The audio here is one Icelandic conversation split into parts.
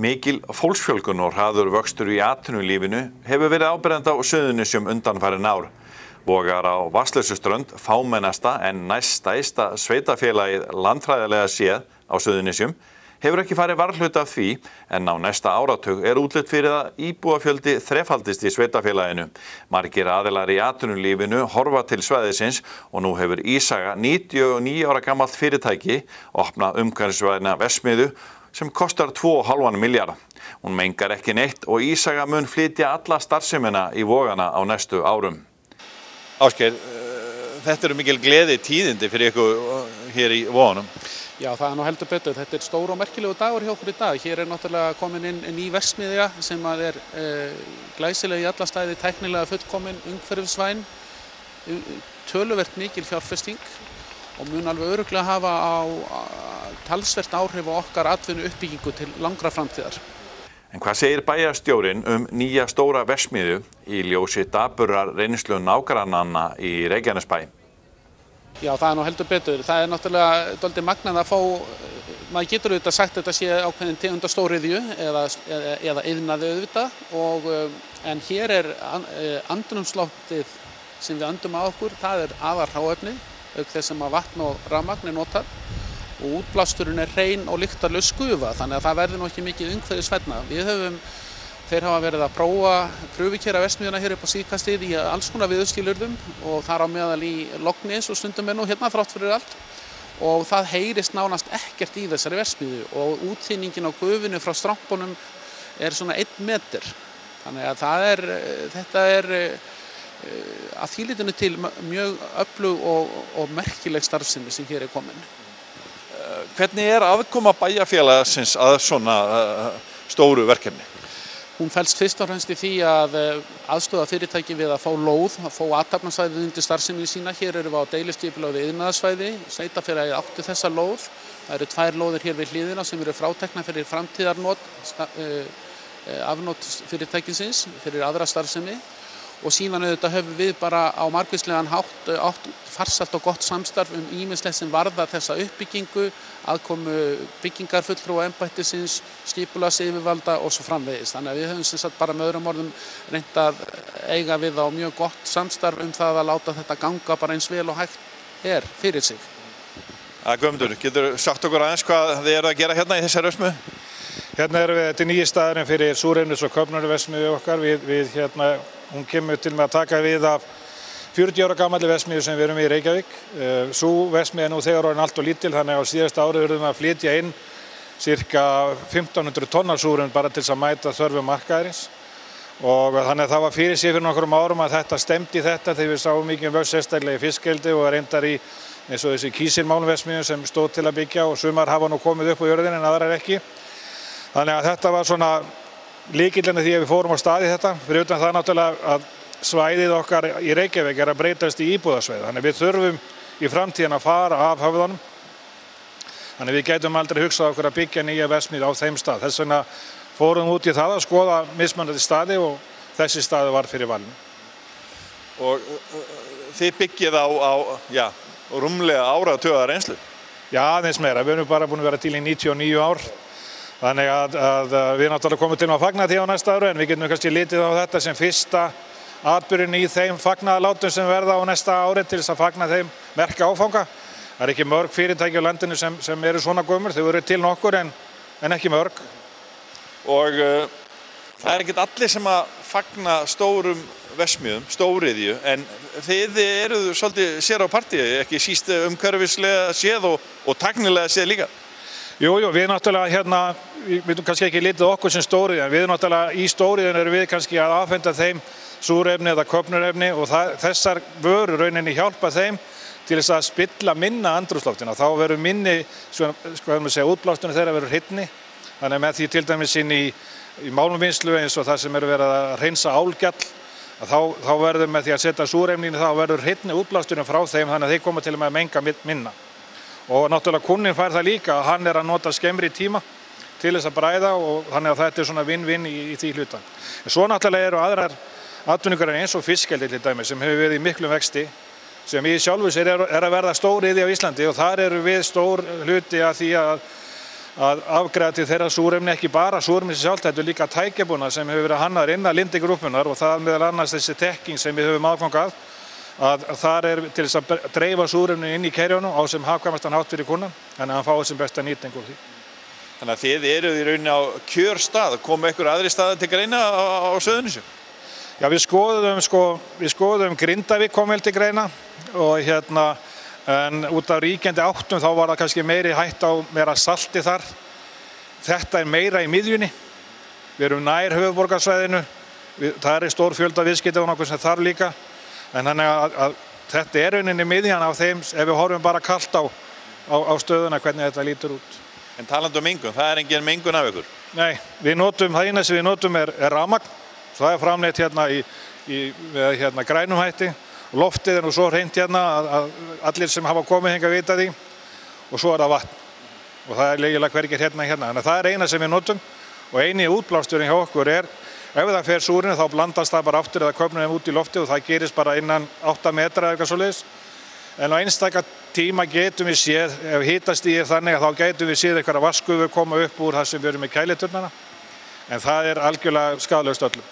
Mikil fólksfjölgun og hraður vöxtur í atvinnulífinu hefur verið áberandi á Suðurnesjum undanfarin ár. Vogar á Vatnsleysuströnd, fámennasta en næststærsta sveitarfélagið landfræðilega séð á Suðurnesjum, hefur ekki farið varhluta af því en á næsta áratug útlit fyrir að íbúafjöldi þrefaldist í sveitarfélaginu. Margir aðilar í atvinnulífinu horfa til svæðisins og nú hefur Ísaga 99 ára gamalt fyrirtæki opnað umhverfisvæna verksmiðju sem kostar 2,5 milljarða. Hún mengar ekki neitt og Ísaga mun flytja alla starfsemina í Vogana á næstu árum. Ásgeir, þetta mikil gleði tíðindi fyrir ykkur hér í Vogunum. Já, það nú heldur betur. Þetta stór og merkilegu dagur hjá okkur í dag. Hér náttúrulega komin inn ný verksmiðja sem glæsileg í alla staði, tæknilega fullkomin, umhverfisvæn, töluvert mikil fjárfesting og mun alveg örugglega hafa á talsvert áhrif á okkar atvinnu uppbyggingu til langra framtíðar. En hvað segir bæjarstjórinn nýja stóra verksmiðju í ljósi dapurrar reynslu nágrannanna í Reykjanesbæ? Já, það nú heldur betur. Það náttúrulega dálítið magnað að fá, maður getur auðvitað sagt að þetta sé ákveðin tegund af stóriðju eða iðnaði auðvitað, en hér andrúmsloftið sem við öndum á okkur, það afar hráefni, auk þess sem að vatn og rafmagn notað og útblásturinn hrein og lyktarlaus gufa, þannig að það verður nú ekki mikið umhverfisvænna. Þeir hafa verið að prófa prufukera verksmiðjuna hér upp á síðkastið í alls konar viðurskilyrðum og þar á meðal í logni eins og stundum nú hérna þrátt fyrir allt og það heyrist nánast ekkert í þessari verksmiðju og útþynningin á gufinu frá strampunum svona 1 meter. Þannig að þetta að því leytinu til mjög öflug og merkileg starfsemi sem hér komin. Hvernig aðkoma bæjarfélagsins að svona stóru verkefni? Hún felst fyrst og fremst í því að aðstoða fyrirtæki við að fá lóð, að fá athafnasvæði undir starfsemi sína. Hér erum við á deiliskipulagðu iðnaðarsvæði, sveitarfélagið átti þessa lóð. Það eru 2 lóðir hér við hliðina sem eru fráteknar fyrir framtíðarnot, afnot fyrirtækisins, fyrir aðra starfsemi. Og síðan auðvitað höfum við bara á margvíslegan hátt átt farsælt og gott samstarf ýmislegt sem varðar þessa uppbyggingu, aðkomu byggingarfulltrúa embættisins, skipulagsyfirvalda og svo framvegis. Þannig að við höfum sem sagt bara með öðrum orðum reynt að eiga við á mjög gott samstarf það að láta þetta ganga bara eins vel og hægt fyrir sig. Guðmundur, getur sagt okkur aðeins hvað þið eru að gera hérna í þessari verksmiðju? Hérna erum við til nýji staðurinn fyrir súrefnis- og köfnunarverksmiðju okkar. Hún kemur til með að taka við af 40 ára gamalli verksmiðju sem við erum í Reykjavík. Sú verksmiðja nú þegar orðin allt og lítil, þannig að á síðasta árið erum við að flytja inn ca. 1500 tonnar súrefni bara til þess að mæta þörfum markaðarins. Og þannig að það var fyrir sig fyrir nokkrum árum að þetta stemdi þetta þegar við sáum mikið vöxt sérstaklega í fiskeldi og reyndar í eins og þessi kísilmálmverksmiðju sem stóð til að byggja og sumar hafa nú komið upp á jörðinni en aðrar ekki. Þannig að þetta var svona lykillinn því að við fórum á stað í þetta. Fyrir utan það náttúrulega að svæðið okkar í Reykjavík að breytast í íbúðasvæði. Þannig við þurfum í framtíðina að fara af höfðunum. Þannig við gætum aldrei hugsað okkur að byggja nýja verksmiðju á þeim stað. Þess vegna fórum út í það að skoða mismunandi staði og þessi staði var fyrir valinu. Og þið byggið á rúmlega áratuga reynslu? Já, aðeins meira. Við erum bara búin að vera til í 99 ár. Þannig að við náttúrulega komum til að fagna því á næsta ári en við getum kannski litið á þetta sem fyrsta atburðinn í þeim fagnaðarlátum sem verða á næsta ári til þess að fagna þeim merka áfanga. Það ekki mörg fyrirtæki á landinu sem eru svona gömul, þau eru til nokkur en ekki mörg. Og það ekkert allir sem að fagna stórum verksmiðjum, stóriðju, en þið eruð svolítið sér á partíi, ekki síst umhverfislega séð og tæknilega séð líka. Jú, við náttúrulega við veitum kannski ekki litið okkur sem stóriðju, en við náttúrulega í stóriðjun erum við kannski að afhenda þeim súrefni eða köfnunarefni og þessar vörur rauninni hjálpa þeim til þess að spilla minna andrúmsloftina. Þá verður minni, útblásturinn þeirra verður hreinni. Þannig að með því til dæmis inn í málmvinnslu eins og það sem verið að hreinsa álgjall, þá verður með því að setja súrefni þá verður hreinni útblásturinn frá þeim þannig að þeir koma til að menga minna. Og náttúrulega kundinn fær það líka að hann að nota skemmri tíma til þess að bræða og þannig að þetta svona vinn-vinn í því hluta. En svo náttúrulega eru aðrar atvinnugreinar eins og fiskeldi til dæmis sem hefur verið í miklum vexti sem í sjálfu sér að verða stóriðja á Íslandi og þar eru við stór hluti af því að afgreiða til þeirra súrefni, ekki bara súrefni sjálft, þetta líka tækjabúnað sem hefur verið hannaður innan Lindigrúppunar og það meðal annars þessi þekking sem við höfum aðgang að þar til þess að dreifa súrefni inn í kerjunum á sem hagkvæmastan hátt fyrir kunnan, þannig að hann fái sem besta nýtingu úr því. Þannig að þið eruð í rauninni á kjörstað, komu einhver aðri staðar til greina á Suðurnesjum? Já, við skoðuðum Grindavík kom vel til greina og en út af ríkjandi áttum þá var það kannski meiri hætt á meira salti þar. Þetta meira í miðjunni. Við erum nær höfuðborgarsvæðinu, það stór fjölda viðskipta og nokkuð sem þar líka. En þannig að þetta rauninni miðjan á þeim ef við horfum bara kalt á stöðuna hvernig þetta lítur út. En talandi mengun, það engin mengun af ykkur? Nei, það eina sem við notum rafmagn. Það framleitt í grænum hætti. Loftið nú svo hreint að allir sem hafa komið hingað vita því og svo það vatn. Og það eiginlega hvergir hérna. Þannig að það eina sem við notum og eini útblásturinn hjá okkur ef það fer súrinu þá blandast það bara aftur eða köfnum þeim út í loftið og það gerist bara innan 8 metra eða eitthvað svoleiðis. En á einstaka tíma getum við séð, ef hitastigið þannig að þá getum við séð eitthvað vatnsgufur koma upp úr það sem við erum með kæliturnana. En það algjörlega skaðlaust öllum.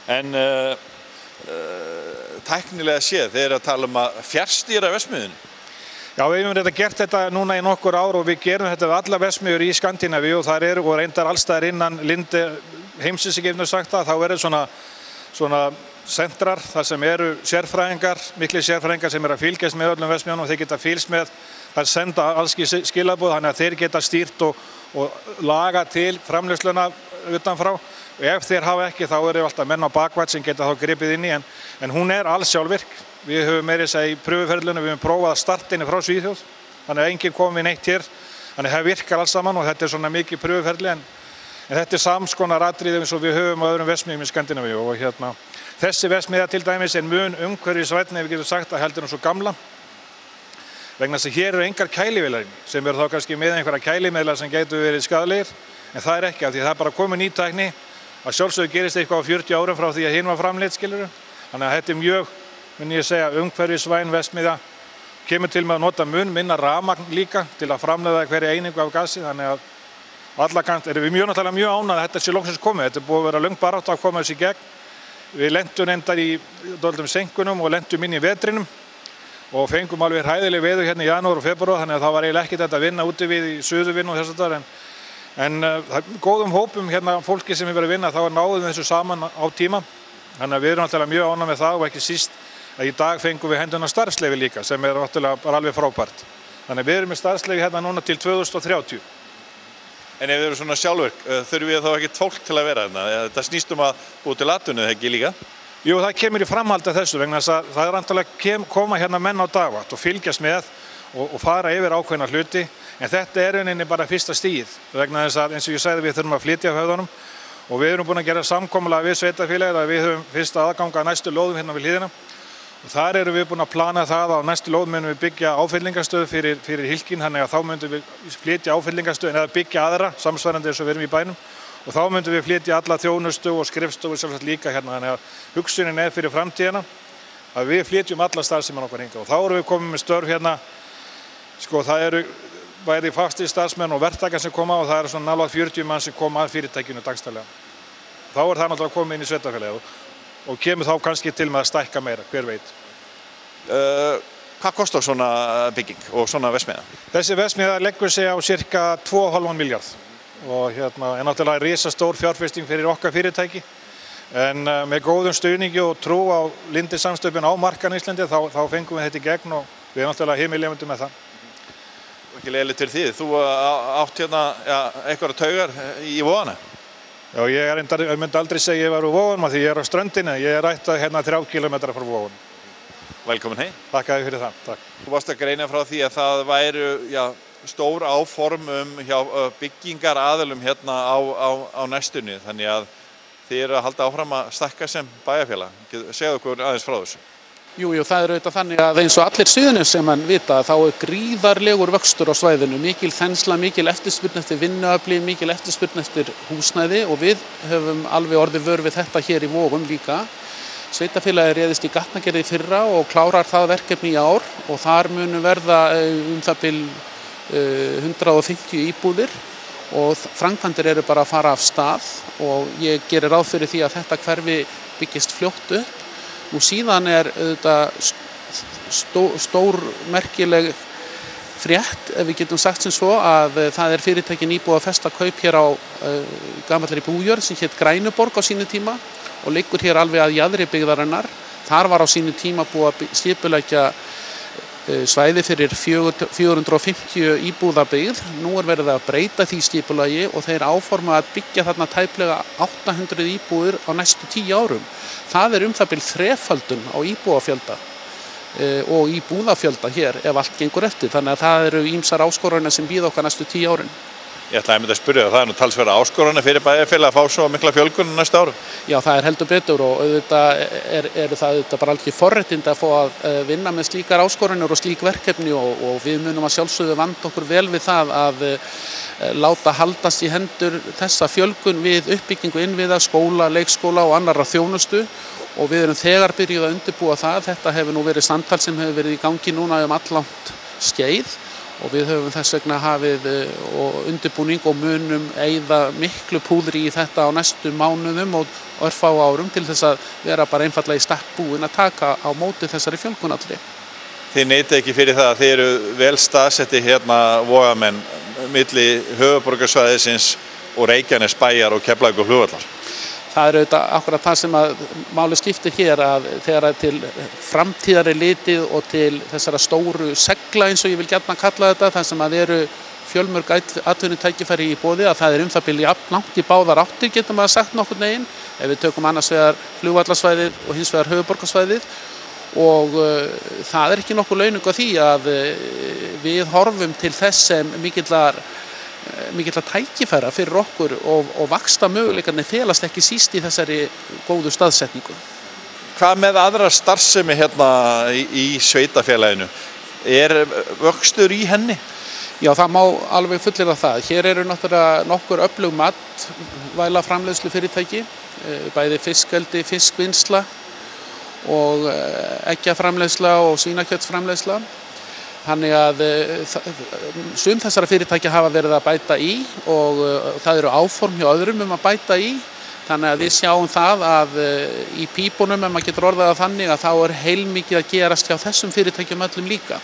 En tæknilega séð, þeir eru að tala að fjarstýra verksmiðjunni. Já, við höfum gert þetta núna í nokkur ár og við gerum þetta við alla verksmiðjur í Skandinavíu og það og reyndar allstaðar innan Lindi heimsins ekki sagt það, þá svona sentrar þar sem eru sérfræðingar, miklir sérfræðingar sem að fylgjast með öllum verksmiðjunum og þeir geta fylgst með, það senda alls skilaboð þannig að þeir geta stýrt og laga til framleiðsluna utanfrá. Og ef þeir hafa ekki, þá eru alltaf menn á bakvætt sem geta þá gripið inn í, en hún alls sjálfvirk. Við höfum meira þess að í pröfuferlinu, við höfum prófað að starta inni frá Svíþjóð, þannig að enginn komið neitt hér, þannig að það virkar alls saman og þetta svona mikið pröfuferli, en þetta samskonar atriði eins og við höfum á öðrum verksmiðjum í Skandinavíu og þessi verksmiðja til dæmis mun umhverfisvænni, við getum sagt að heldur hún svo gamla, vegna þess að hér eru engar kælivélar sem eru þá kannski með einhverja kælimeðlar sem getur verið skaðlegir, en það ekki af því það bara komið ný tækni. Að sjálfsögðu gerist eitthvað á 40 árum frá því að hinn var framleitt, skilurðu. Þannig að þetta mjög, myndi ég segja, umhverfisvæn verksmiðja. Kemur til með að nota minna rafmagn líka til að framleiða hverja einingu af gasi. Þannig að allakant erum við náttúrulega mjög ánægð að þetta sé loksins komið. Þetta búið að vera löng barátta að koma þessu í gegn. Við lentum endar í dálítum senkunum og lentum inn í vetrinum og fengum alveg hræðileg veður hérna í janúar og febrúar, þannig að það var eiginlega ekkert að vinna úti við í suðurvinnu og þess að það En góðum hópum fólki sem hefur verið að vinna, þá náðum við þessu saman á tíma. Þannig að við erum náttúrulega mjög ánægð með það og ekki síst að í dag fengum við hendurna starfsleyfi líka sem náttúrulega bara alveg frábært. Þannig að við erum með starfsleyfi núna til 2030. En ef þið eru svona sjálfvirk, þurfum við þá ekkert fólk til að vera þarna? Þetta snýst að búa til atvinnu, ekki líka? Jú, það kemur í framhaldi af þessu vegna þess að það náttúrulega koma menn á dagvakt og fylgjast með og fara yfir ákveðna hluti. En þetta rauninni bara fyrsta stigið, vegna þess að eins og ég sagði við þurfum að flytja af höfðunum og við erum búin að gera samkomulag við sveitarfélagið að við höfum fyrsta aðgang að næstu lóðum hérna við hlíðina og þar erum við búin að plana það að á næstu lóðum munum við byggja áfyllingarstöð fyrir Hylkin, þannig að þá myndum við flytja áfyllingarstöð eða byggja aðra samsvarandi eins og við erum í bænum og þá myndum við flytja alla þjónustu og skrifstofu sjálfsagt líka hérna, þannig að hugsunin fyrir framtíðina að við flytjum alla starfsemin okkar hingað og þá erum við komið með störf hérna, það eru bæði fastir starfsmenn og verktakar sem koma og það eru svona nálægt 40 mann sem koma að fyrirtækinu dagstælega. Þá það náttúrulega komið inn í sveitarfélagið og kemur þá kannski til með að stækka meira, hver veit. Hvað kostar svona bygging og svona verksmiðja? Þessi verksmiðja leggur sig á cirka 2,5 milljarð og náttúrulega risastór fjárfesting fyrir okkar fyrirtæki en með góðum stuðningi og trú á Lindisamstöpun á markaðnum í Íslandi þá fengum við þetta í gegn og við erum náttúrulega himinlifandi með það. Ekki leiðilegt fyrir því. Þú átt einhverja taugar í Vogana? Já, ég myndi aldrei segja ég var úr Vogunum því ég á ströndinni. Ég ættað 3 kilometra frá Vogunum. Velkomin heim. Takk að þið fyrir það. Takk. Þú varst að greina frá því að það væru stór áform hjá byggingaraðilum hérna á næstunni. Þannig að þið eru að halda áfram að stækka sem bæjarfélag. Segðu okkur aðeins frá þessu. Jú, það auðvitað þannig að eins og allir Suðurnes sem mann vita þá gríðarlegur vöxtur á svæðinu, mikil þensla, mikil eftirspurn eftir vinnuafli, mikil eftirspurn eftir húsnæði og við höfum alveg orðið vör við þetta hér í Vogum líka. Sveitarfélagið réðist í gatnagerð í fyrra og klárar það verkefni í ár og þar munu verða það bil 150 íbúðir og framkvæmdir eru bara að fara af stað og ég gerir ráð fyrir því að þetta hverfi byggist fljótt upp. Nú síðan auðvitað stór merkileg frétt, ef við getum sagt sem svo, að það fyrirtæki nýbúið að festa kaup hér á gamalli bújörð sem hét Grænuborg á sínu tíma og liggur hér alveg að jaðri byggðarinnar. Þar var á sínu tíma búið að skipuleggja svæði fyrir 450 íbúðabyggð. Nú verið að breyta því skipulagi og þeir áforma að byggja þarna tæplega 800 íbúðir á næstu 10 árum. Það það bil þreföldun á íbúafjölda og íbúðafjölda hér ef allt gengur eftir. Þannig að það eru ýmsar áskoranir sem bíða okkar næstu 10 árin. Ég ætlaði að spyrja það nú talsverða áskoranir fyrir bæjarfélag að fá svo mikla fjölgun næstu árum. Já, það heldur betur og auðvitað eru það bara alveg forréttindi að fá að vinna með slíkar áskoranir og slík verkefni og við munum að sjálfsögðu vanda okkur vel við það að láta haldast í hendur þessa fjölgun við uppbyggingu innviða, skóla, leikskóla og annarra þjónustu og við erum þegar byrjuð að undirbúa það. Þetta hefur nú verið samtal sem hefur verið í gangi núna allangt skeið. Og við höfum þess vegna hafið undirbúning og munum eyða miklu púðri í þetta á næstu mánuðum og örfá árum til þess að vera bara einfaldlega í stakk búin að taka á móti þessari fjölgun allri. Þið neitið ekki fyrir það að þið eru vel staðsetti hérna Vogamenn milli höfuðborgarsvæðisins og Reykjanesbæjar og Keflavíkurflugvallar. Það auðvitað akkurat það sem að máli skiptir hér að þegar til framtíðar litið og til þessara stóru segla eins og ég vil gjarnan kalla þetta, þar sem að eru fjölmörg atvinnutækifæri í boði að það það bil langt í báðar áttir getum að sagt nokkurn veginn ef við tökum annars vegar flugvallarsvæðið og hins vegar höfuðborgarsvæðið og það ekki nokkur launung á því að við horfum til þess sem mikillar tækifæra fyrir okkur og vaxta möguleikarnir felast ekki síst í þessari góðu staðsetningu. Hvað með aðra starfsemi hérna í sveitafélaginu? Vöxtur í henni? Já, það má alveg fullyrða það. Hér eru náttúrulega nokkur öflug matvæla framleiðslu fyrirtæki, bæði fiskeldi, fiskvinnsla og eggjaframleiðsla og svínakjötsframleiðsla. Þannig að sum þessara fyrirtækja hafa verið að bæta í og það eru áform hjá öðrum að bæta í. Þannig að við sjáum það að í pípunum, ef maður getur orðað það þannig, að þá heilmikið að gerast hjá þessum fyrirtækjum öllum líka.